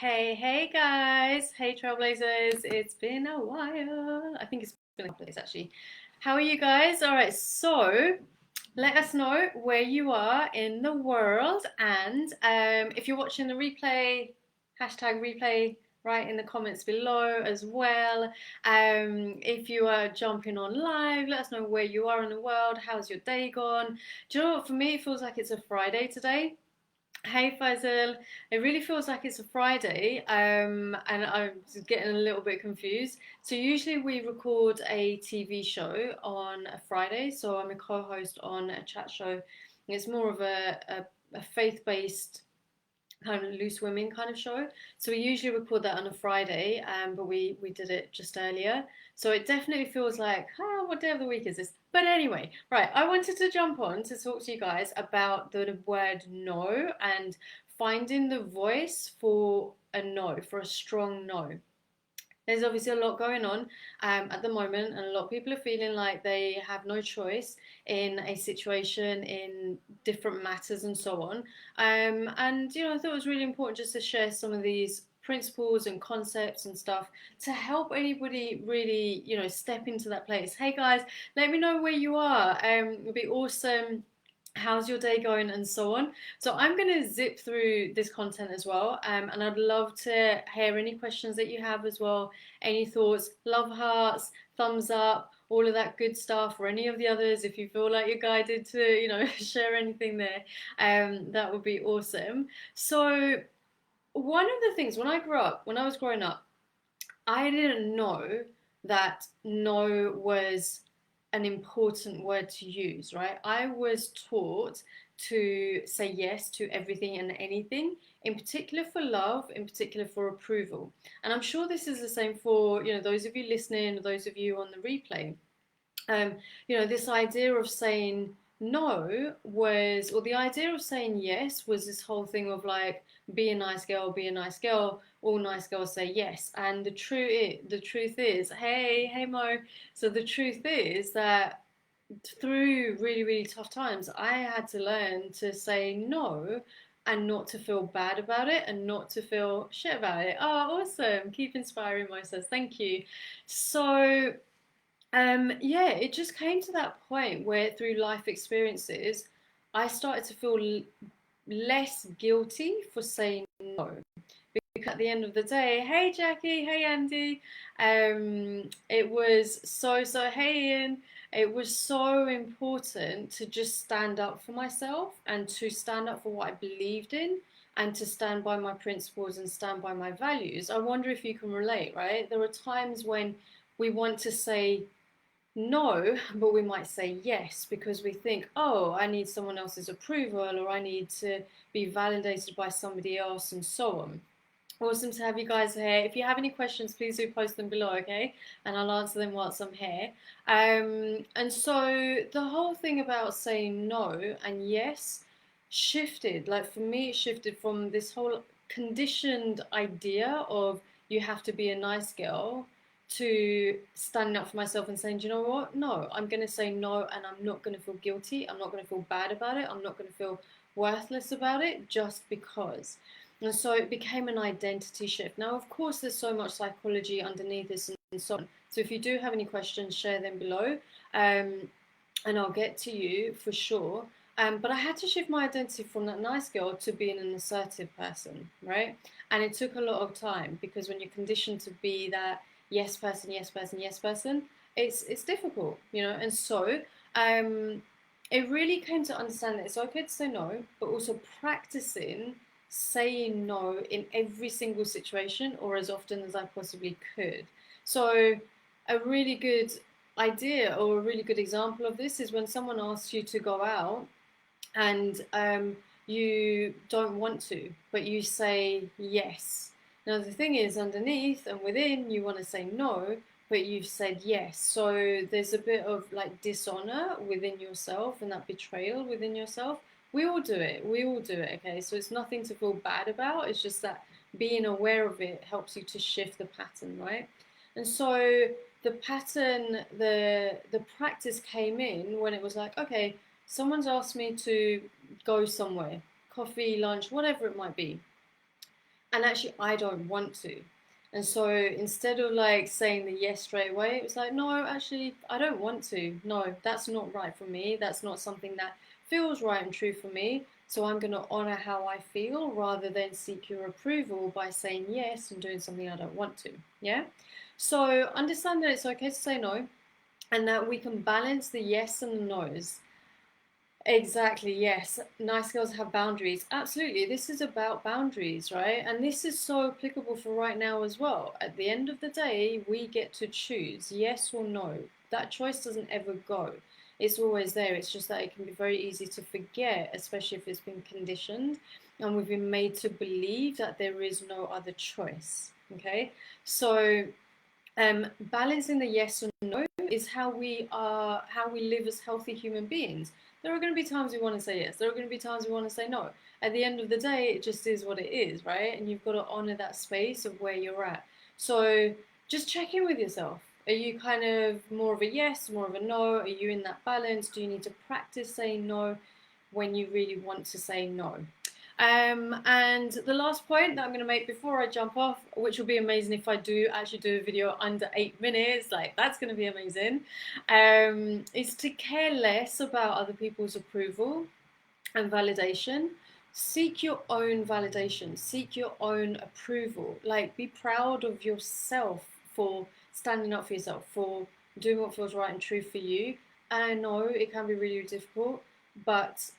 Hey guys. Hey trailblazers. It's been a while. I think it's been a couple of days actually. How are you guys? All right, so let us know where you are in the world, and if you're watching the replay, hashtag replay right in the comments below as well. If you are jumping on live, let us know where you are in the world. How's your day gone? Do you know what? For me, it feels like it's a Friday today. Hey Faisal, it really feels like it's a Friday, and I'm just getting a little bit confused. So usually we record a TV show on a Friday, so I'm a co-host on a chat show. It's more of a faith-based kind of loose women kind of show. So we usually record that on a Friday, but we did it just earlier. So it definitely feels like, what day of the week is this? But anyway, right, I wanted to jump on to talk to you guys about the word no and finding the voice for a no, for a strong no. There's obviously a lot going on at the moment, and a lot of people are feeling like they have no choice in a situation, in different matters, and so on. And I thought it was really important just to share some of these principles and concepts and stuff to help anybody really, step into that place. Hey guys, let me know where you are. It'd be awesome. How's your day going, and so on. So I'm going to zip through this content as well, and I'd love to hear any questions that you have as well, any thoughts, love hearts, thumbs up, all of that good stuff, or any of the others. If you feel like you're guided to share anything there, that would be awesome. So one of the things, when I was growing up, I didn't know that no was an important word to use, right? I was taught to say yes to everything and anything, in particular for love, in particular for approval. And I'm sure this is the same for, those of you listening, those of you on the replay. um, this idea of saying no was, or the idea of saying yes was this whole thing of like, be a nice girl, be a nice girl. All nice girls say yes, and the truth is, hey Mo. So the truth is that through really really tough times, I had to learn to say no and not to feel bad about it and not to feel shit about it. Oh, awesome! Keep inspiring, Mo says. Thank you. So yeah, it just came to that point where through life experiences, I started to feel less guilty for saying no. Because at the end of the day, hey Jackie, hey Andy, it was hey Ian, it was so important to just stand up for myself and to stand up for what I believed in and to stand by my principles and stand by my values. I wonder if you can relate, right? There are times when we want to say no, but we might say yes because we think, oh, I need someone else's approval or I need to be validated by somebody else and so on. Awesome to have you guys here. If you have any questions, please do post them below, okay? And I'll answer them whilst I'm here. And so the whole thing about saying no and yes shifted. Like for me, it shifted from this whole conditioned idea of you have to be a nice girl to standing up for myself and saying, do you know what? No, I'm going to say no and I'm not going to feel guilty. I'm not going to feel bad about it. I'm not going to feel worthless about it just because. And so it became an identity shift. Now, of course, there's so much psychology underneath this and so on. So if you do have any questions, share them below, and I'll get to you for sure. But I had to shift my identity from that nice girl to being an assertive person, right? And it took a lot of time because when you're conditioned to be that yes person, yes person, yes person, it's difficult, And so it really came to understand that it's okay to say no, but also practicing saying no in every single situation or as often as I possibly could. So a really good idea or a really good example of this is when someone asks you to go out and you don't want to, but you say yes. Now, the thing is, underneath and within, you want to say no, but you've said yes. So there's a bit of like dishonor within yourself and that betrayal within yourself. We all do it. We all do it, okay? So it's nothing to feel bad about. It's just that being aware of it helps you to shift the pattern, right? And so the pattern, the practice came in when it was like, okay, someone's asked me to go somewhere, coffee, lunch, whatever it might be. and actually I don't want to. And so instead of like saying the yes straight away, it was like, no, actually, I don't want to. No, that's not right for me. That's not something that feels right and true for me. So I'm going to honor how I feel rather than seek your approval by saying yes and doing something I don't want to. Yeah. So understand that it's okay to say no and that we can balance the yes and the no's. Exactly, yes. Nice girls have boundaries. Absolutely. This is about boundaries, right? And this is so applicable for right now as well. At the end of the day, we get to choose yes or no. That choice doesn't ever go. It's always there. It's just that it can be very easy to forget, especially if it's been conditioned and we've been made to believe that there is no other choice. Okay? So, balancing the yes and no is how we live as healthy human beings. There are going to be times we want to say yes. There are going to be times we want to say no. At the end of the day, it just is what it is, right? And you've got to honor that space of where you're at. So just check in with yourself. Are you kind of more of a yes, more of a no? Are you in that balance? Do you need to practice saying no when you really want to say no? And the last point that I'm going to make before I jump off, which will be amazing if I do actually do a video under 8 minutes, like that's going to be amazing, is to care less about other people's approval and validation. Seek your own validation, seek your own approval. Like, be proud of yourself for standing up for yourself, for doing what feels right and true for you. And I know it can be really difficult, but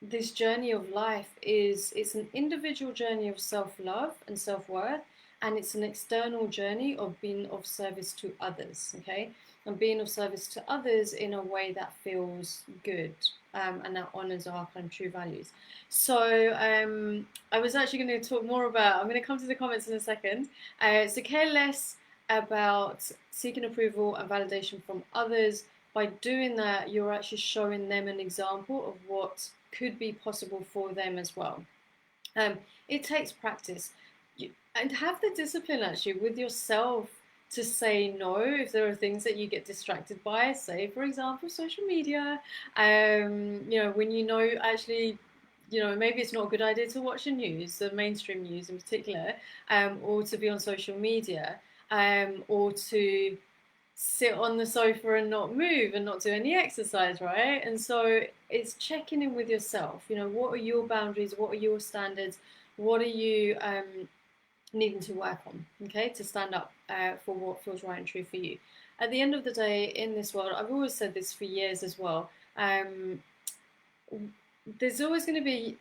this journey of life it's an individual journey of self-love and self-worth, and it's an external journey of being of service to others, okay, and being of service to others in a way that feels good, and that honors our kind of true values. So I was actually going to talk more about, I'm going to come to the comments in a second. So care less about seeking approval and validation from others. By doing that, you're actually showing them an example of what could be possible for them as well. It takes practice, and have the discipline actually with yourself to say no if there are things that you get distracted by. Say, for example, social media. When you know actually, maybe it's not a good idea to watch the news, the mainstream news in particular, or to be on social media, or to sit on the sofa and not move and not do any exercise, right? And so it's checking in with yourself. What are your boundaries? What are your standards? What are you needing to work on, okay, to stand up for what feels right and true for you? At the end of the day, in this world, I've always said this for years as well, there's always going to be,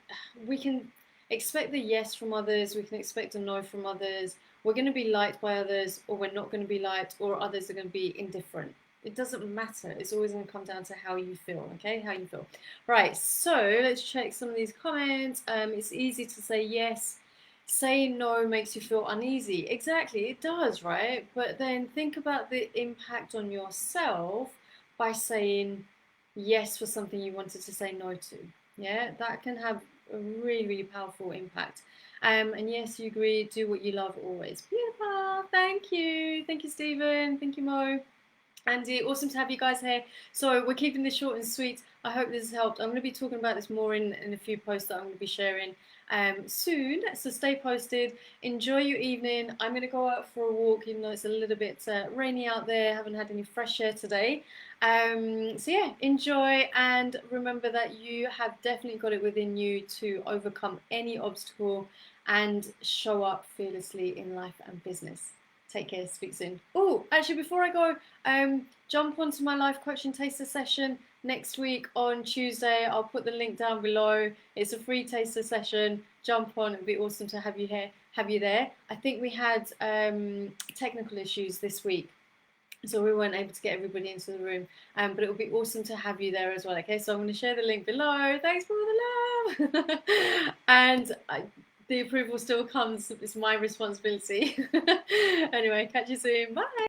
we can expect the yes from others, we can expect a no from others, we're going to be liked by others, or we're not going to be liked, or others are going to be indifferent. It doesn't matter. It's always going to come down to how you feel, okay? How you feel. Right, so let's check some of these comments. It's easy to say yes. Saying no makes you feel uneasy. Exactly, it does, right? But then think about the impact on yourself by saying yes for something you wanted to say no to. Yeah, that can have a really, really powerful impact. And yes, you agree, do what you love always. Beautiful. Thank you. Thank you, Stephen. Thank you, Mo. Andy, awesome to have you guys here. So we're keeping this short and sweet. I hope this has helped. I'm going to be talking about this more in a few posts that I'm going to be sharing soon. So stay posted. Enjoy your evening. I'm going to go out for a walk, even though it's a little bit rainy out there. I haven't had any fresh air today. So yeah, enjoy, and remember that you have definitely got it within you to overcome any obstacle and show up fearlessly in life and business. Take care. Speak soon. Oh, actually, before I go, jump onto my life coaching taster session next week on Tuesday. I'll put the link down below. It's a free taster session. Jump on. It'd be awesome to have you here. Have you there? I think we had technical issues this week, so we weren't able to get everybody into the room, but it will be awesome to have you there as well. Okay, so I'm going to share the link below. Thanks for the love. And the approval still comes. It's my responsibility. Anyway, catch you soon. Bye.